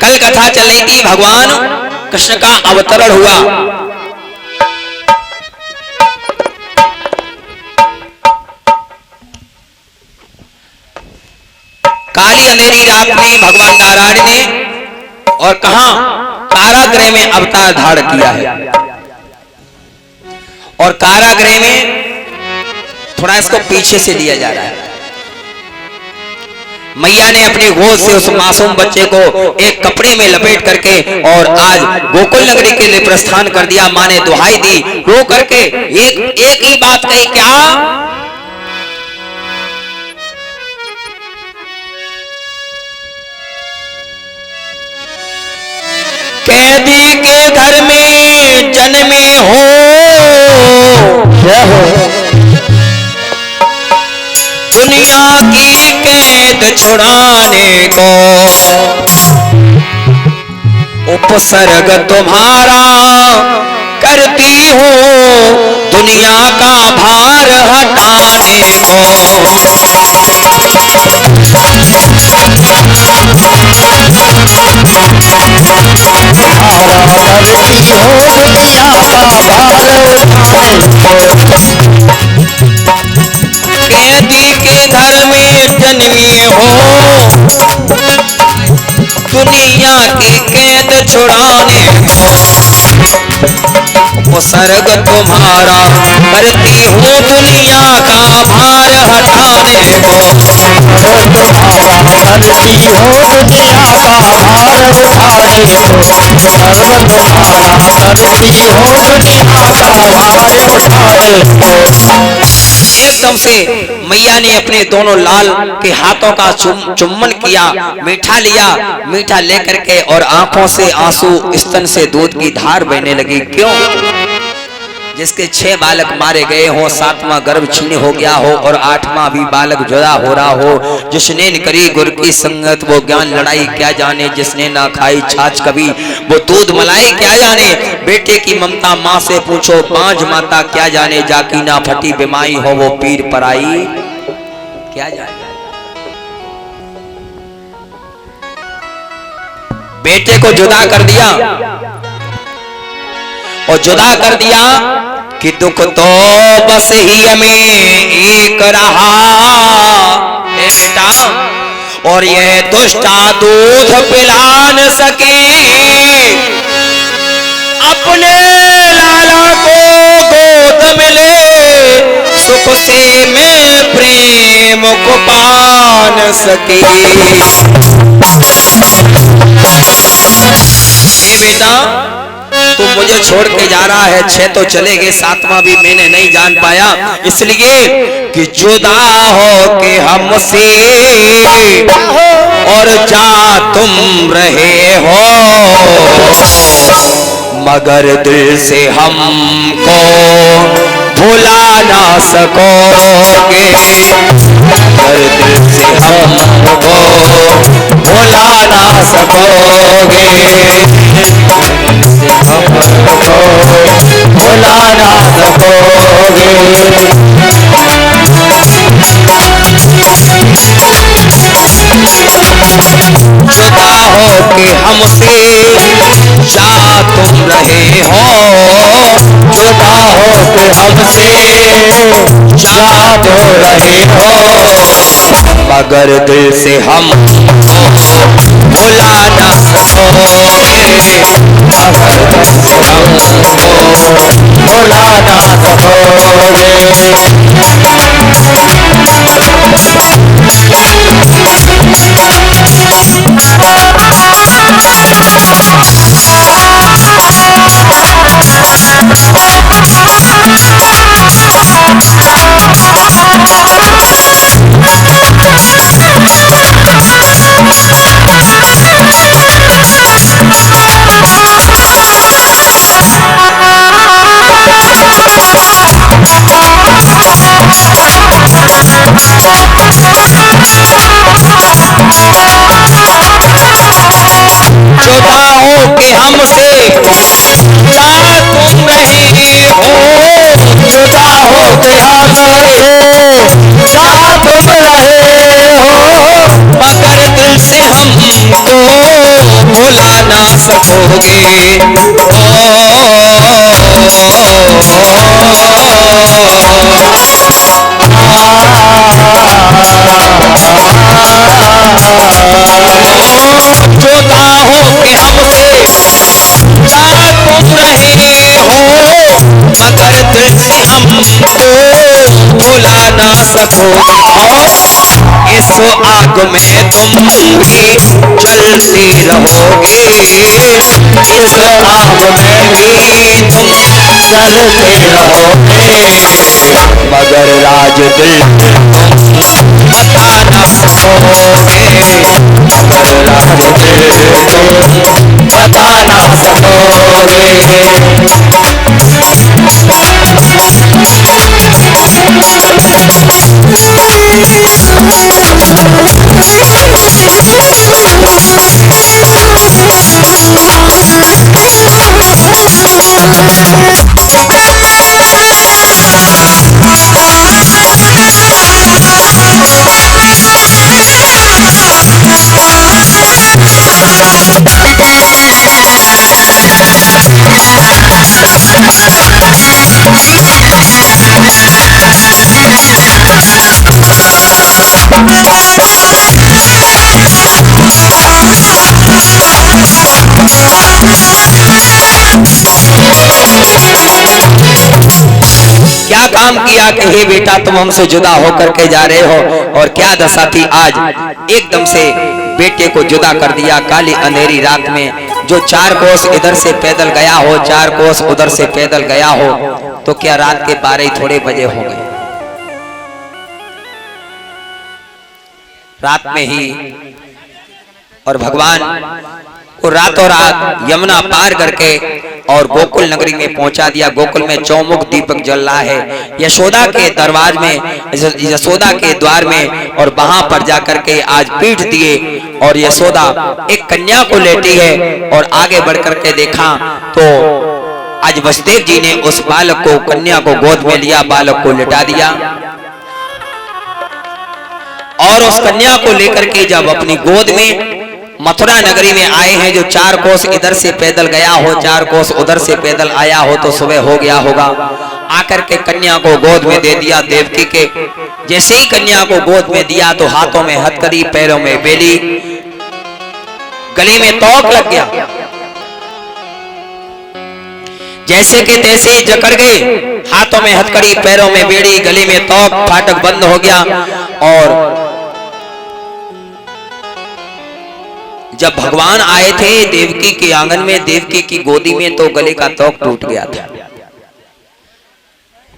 कल कथा चल रही थी, भगवान कृष्ण का अवतरण हुआ। काली अंधेरी रात में भगवान नारायण ने और कहां कारागृह में अवतार धारण किया है। और कारागृह में थोड़ा इसको पीछे से लिया जा रहा है। मैया ने अपनी गोद से उस मासूम बच्चे को एक कपड़े में लपेट करके और आज गोकुल नगरी के लिए प्रस्थान कर दिया। मां ने दुहाई दी, रो करके एक ही बात कही, क्या? कैदी के घर में जन्मे हो, दुनिया की कैद छुड़ाने को उपसर्ग तुम्हारा करती हो, दुनिया का भार हटाने को। कैदी के घर में जन्मी हो, दुनिया की कैद छुड़ाने को उपसर्ग तुम्हारा करती हो, दुनिया का भार हटाने को। करती हो दुनिया का भार उठाने को, सर्व तुम्हारा करती हो दुनिया का भार उठाने को। एकदम से मैया ने अपने दोनों लाल के हाथों का चुम्बन किया, मीठा लिया, मीठा लेकर के और आंखों से आंसू, स्तन से दूध की धार बहने लगी। क्यों? जिसके 6 बालक मारे गए हो, 7वां गर्भ छीन हो गया हो और 8वां भी बालक जुदा हो रहा हो। जिसने न करी गुर की संगत वो ज्ञान लड़ाई क्या जाने, जिसने ना खाई छाछ कभी वो दूध मलाई क्या जाने। बेटे की ममता माँ से पूछो, 5 माता क्या जाने, जाकी ना फटी बीमाई हो वो पीर पराई क्या जाने। बेटे को जुदा कर दिया और जुदा कर दिया कि दुख तो बस ही हमें एक रहा बेटा, और ये दुष्टा दूध पिला न सके, अपने लाला को गोद में ले, सुख से मैं प्रेम को पा न सके। बेटा तू मुझे छोड़ के जा रहा है, 6 तो चले गए, 7वां भी मैंने नहीं जान पाया, इसलिए कि जुदा हो के हमसे और जा तुम रहे हो, मगर दिल से हमको भुला ना सकोगे, मगर दिल से हमको भुला ना सकोगे, हमको भुला ना सकोगे। जुदा हो के हमसे जा तुम रहे हो, जुदा हो के हमसे जा तुम रहे हो, मगर दिल से हमको भुला ना सकोगे, मगर दिल से हमको भुला ना सकोगे। जुदा हो के हमसे जा तुम रहे हो, जुदा हो के हमसे जा तुम रहे हो, मगर दिल से हमको भुला ना सकोगे। जुदा हो के हमसे चार तुम रहे हो, मगर दिल से हमको भुला ना सकोगे। और इस आग में तुम भी जलते रहोगे, इस आग में भी तुम जलते रहोगे, मगर राज दिल बता ना सकोगे, मगर राज दिल बता ना सकोगे। क्या काम किया कि हे बेटा तुम हमसे जुदा होकर के जा रहे हो, और क्या दशा थी आज एकदम से बेटे को जुदा कर दिया काली अंधेरी रात में। जो 4 कोस इधर से पैदल गया हो, 4 कोस उधर से पैदल गया हो, तो क्या रात के 12 थोड़े बजे हो गए। रात में ही और भगवान को रातों रात यमुना पार करके और गोकुल नगरी में पहुंचा दिया। गोकुल में चौमुख दीपक जल रहा है, यशोदा के दरबार में, यशोदा के द्वार में, और वहां पर जाकर के आज पीठ दिए और यशोदा एक कन्या को लेटी है। और आगे बढ़कर के देखा तो आज वसुदेव जी ने उस बालक को, कन्या को गोद में लिया, बालक को लिटा दिया और उस कन्या को लेकर के जब अपनी गोद में मथुरा नगरी में आए हैं, जो 4 कोस इधर से पैदल गया हो, 4 कोस उधर से पैदल आया हो, तो सुबह हो गया होगा। आकर के कन्या को गोद में दे दिया देवकी के। जैसे ही कन्या को गोद में दिया तो हाथों में हथकड़ी, पैरों में बेली, गले में तोक लग गया। जैसे के तैसे ही जकड़ गए, हाथों में हथकड़ी, पैरों में बेड़ी, गले में तोक, फाटक बंद हो गया। और जब भगवान आए थे देवकी के आंगन में, देवकी की गोदी में, तो गले का तोक टूट गया था।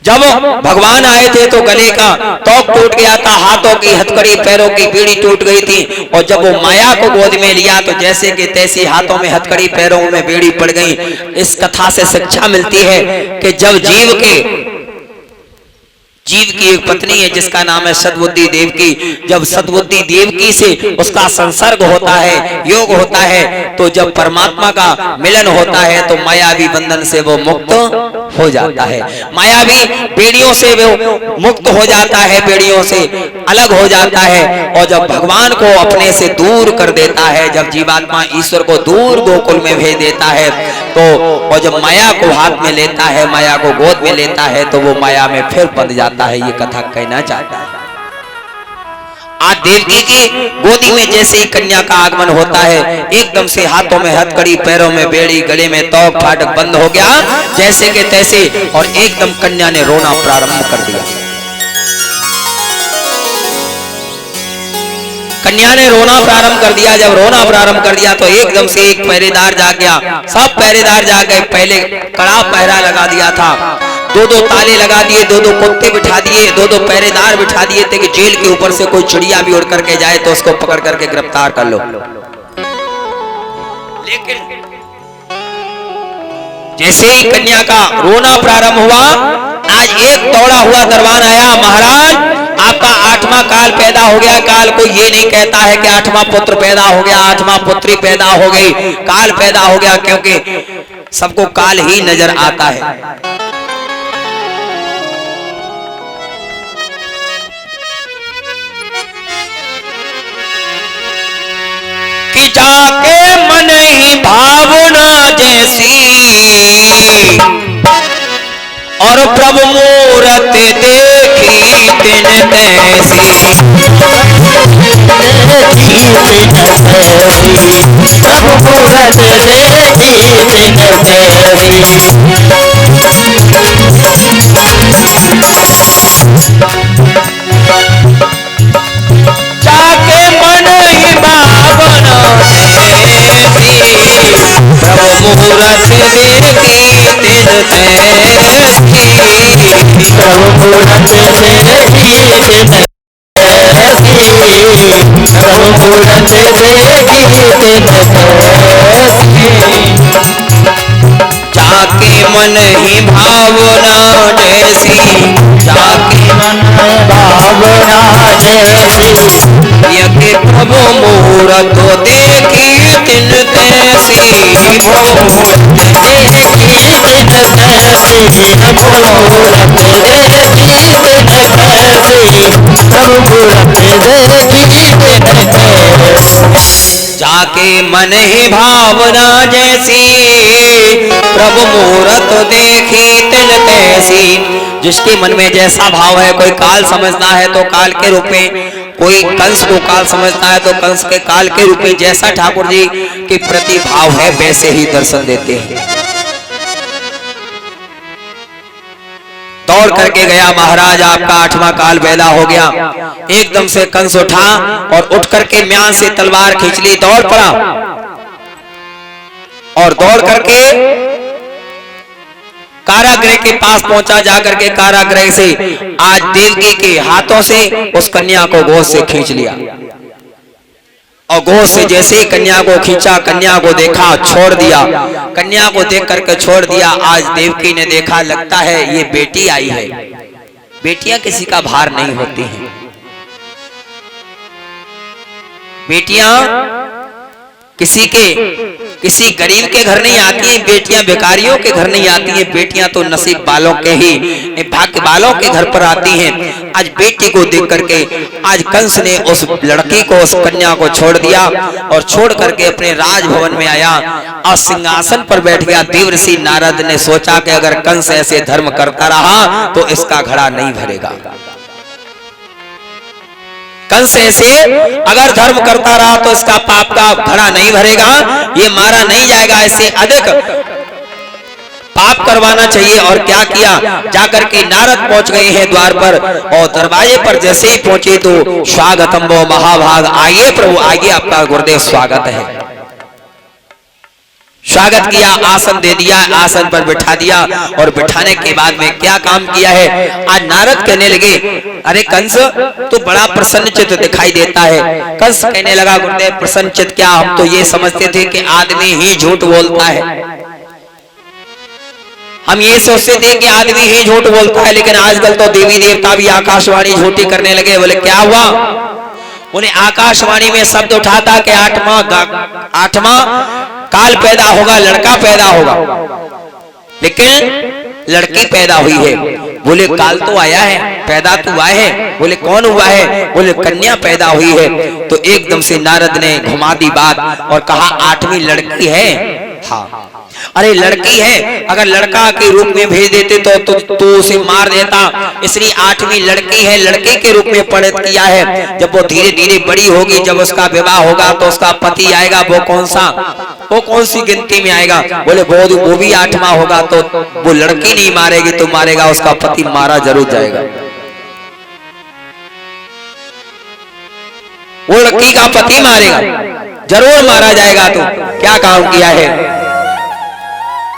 जब भगवान आए थे तो गले का तोक टूट गया था, हाथों की हथकड़ी, पैरों की बीड़ी टूट गई थी। और जब वो माया को गोद में लिया तो जैसे कि तैसी हाथों में हथकड़ी, पैरों में बीड़ी पड़ गई। इस कथा से शिक्षा मिलती है कि जब जीव की एक पत्नी है जिसका नाम है सद्बुद्धि देवकी, जब सद्बुद्धि देवकी से उसका संसर्ग होता है, योग होता है, तो जब परमात्मा का मिलन होता है तो मायावी बंधन से वो मुक्त हो जाता है, मायावी बेड़ियों से वो मुक्त हो जाता है, बेड़ियों से अलग हो जाता है। और जब भगवान को अपने से दूर कर देता है, जब जीवात्मा ईश्वर को दूर गोकुल में भेज देता है, तो और जब माया को हाथ में लेता है, माया को गोद में लेता है, तो वो माया में फिर बंध जाता है। ये कथा कहना चाहता है। आज देवकी की गोदी में जैसे ही कन्या का आगमन होता है, एकदम से हाथों में हथकड़ी, पैरों में बेड़ी, गले में तोक, फाटक बंद हो गया जैसे के तैसे, और एकदम कन्या ने रोना प्रारंभ कर दिया। कन्या ने रोना प्रारंभ कर दिया। जब रोना प्रारंभ कर दिया तो एकदम से एक पहरेदार जाग गया, सब पहरेदार जाग गए। पहले कड़ा पहरा लगा दिया था, 2-2 ताले लगा दिए, 2-2 कुत्ते बिठा दिए, 2-2 पहरेदार बिठा दिए थे कि जेल के ऊपर से कोई चिड़िया भी उड़ करके जाए तो उसको पकड़ करके गिरफ्तार कर लो। लेकिन जैसे ही कन्या का रोना प्रारंभ हुआ, आज एक दौड़ा हुआ दरबान आया, महाराज आपका 8वां काल पैदा हो गया। काल को ये नहीं कहता है कि 8वां पुत्र पैदा हो गया, 8वां पुत्री पैदा हो गई, काल पैदा हो गया, क्योंकि सबको काल ही नजर आता है। कि जाके मन तैसी प्रभु मूरत देखी दिन तैसी। जाके मन ही भावन देखी प्रभु मूरत देखी दिन तैसी प्रभु मूरत देखी दिन तैसी प्रभु मूरत देखी दिन तैसी। जाके मन ही भावना जैसी जाके मन भावना जैसी यके प्रभु मूरत देखी तिन तैसी प्रभु मूरत देखी तिन तैसी प्रभु मूरत देखी तिन तैसी प्रभु मूरत देखी तिन तैसी। जाके मन ही भावना जैसी प्रभु मूरत देखी तिन तैसी। जिसके मन में जैसा भाव है, कोई काल समझना है तो काल के रूप में, कोई कंस को काल समझना है तो कंस के काल के रूप में, जैसा ठाकुर जी के प्रति भाव है वैसे ही दर्शन देते हैं। दौड़ करके गया महाराज, आपका 8वां काल पैदा हो गया। एकदम से कंस उठा और उठ करके म्यान से तलवार खींच ली, दौड़ पड़ा और दौड़ करके कारागृह के पास पहुंचा। जाकर के कारागृह से आज देवकी के हाथों से उस कन्या को गोद से खींच लिया और गोद से जैसे ही कन्या को खींचा, कन्या को देखा, छोड़ दिया। कन्या को देख करके छोड़ दिया। आज देवकी ने देखा, लगता है ये बेटी आई है। बेटियां किसी का भार नहीं होती हैं। बेटियां किसी गरीब के घर नहीं आती हैं, बेटियां भिखारियों के घर नहीं आती हैं। बेटियां तो नसीब वालों के ही, भाग्य वालों के घर पर आती हैं। आज बेटी को देख करके आज कंस ने उस लड़की को, उस कन्या को छोड़ दिया और छोड़ करके अपने राजभवन में आया और सिंहासन पर बैठ गया। देवर्षि नारद ने सोचा कि अगर कंस ऐसे धर्म करता रहा तो इसका घड़ा नहीं भरेगा। कंस ऐसे अगर धर्म करता रहा तो इसका पाप का घड़ा नहीं भरेगा, ये मारा नहीं जाएगा। ऐसे अधिक पाप करवाना चाहिए। और क्या किया, जाकर के नारद पहुंच गए हैं द्वार पर और दरवाजे पर जैसे ही पहुंचे तो स्वागतम वो महाभाग, आइए प्रभु आइए, आपका गुरुदेव स्वागत है। स्वागत किया, आसन दे दिया, आसन पर बिठा दिया और बिठाने के बाद में क्या काम किया है। आज नारद कहने लगे, अरे कंस तो बड़ा प्रसन्नचित्त दिखाई देता है। कंस कहने लगा, गुरुदेव प्रसन्नचित्त क्या, हम तो ये समझते थे कि आदमी ही झूठ बोलता है। हम ये सोचते थे कि आदमी ही झूठ बोलता है, लेकिन आजकल तो देवी देवता भी आकाशवाणी झूठी करने लगे। बोले क्या हुआ? उन्हें आकाशवाणी में शब्द उठा था कि 8वां काल पैदा होगा, लड़का पैदा होगा, लेकिन लड़की पैदा हुई है। बोले काल तो आया है, पैदा तो हुआ है। बोले कौन हुआ है? बोले कन्या पैदा हुई है। तो एकदम से नारद ने घुमा दी बात और कहा 8वीं लड़की है। हाँ, अरे लड़की है, अगर लड़का के रूप में भेज देते तो उसे मार देता, इसलिए 8वीं लड़की है, लड़के के रूप में परिणत किया है। जब वो धीरे धीरे बड़ी होगी, जब उसका विवाह होगा तो उसका पति आएगा, वो कौन सी गिनती में आएगा? बोले वो भी 8वां होगा तो वो लड़की नहीं मारेगी तो मारेगा, उसका पति मारा जरूर जाएगा। वो लड़की का पति मारेगा, जरूर मारा जाएगा। तो क्या काम किया है?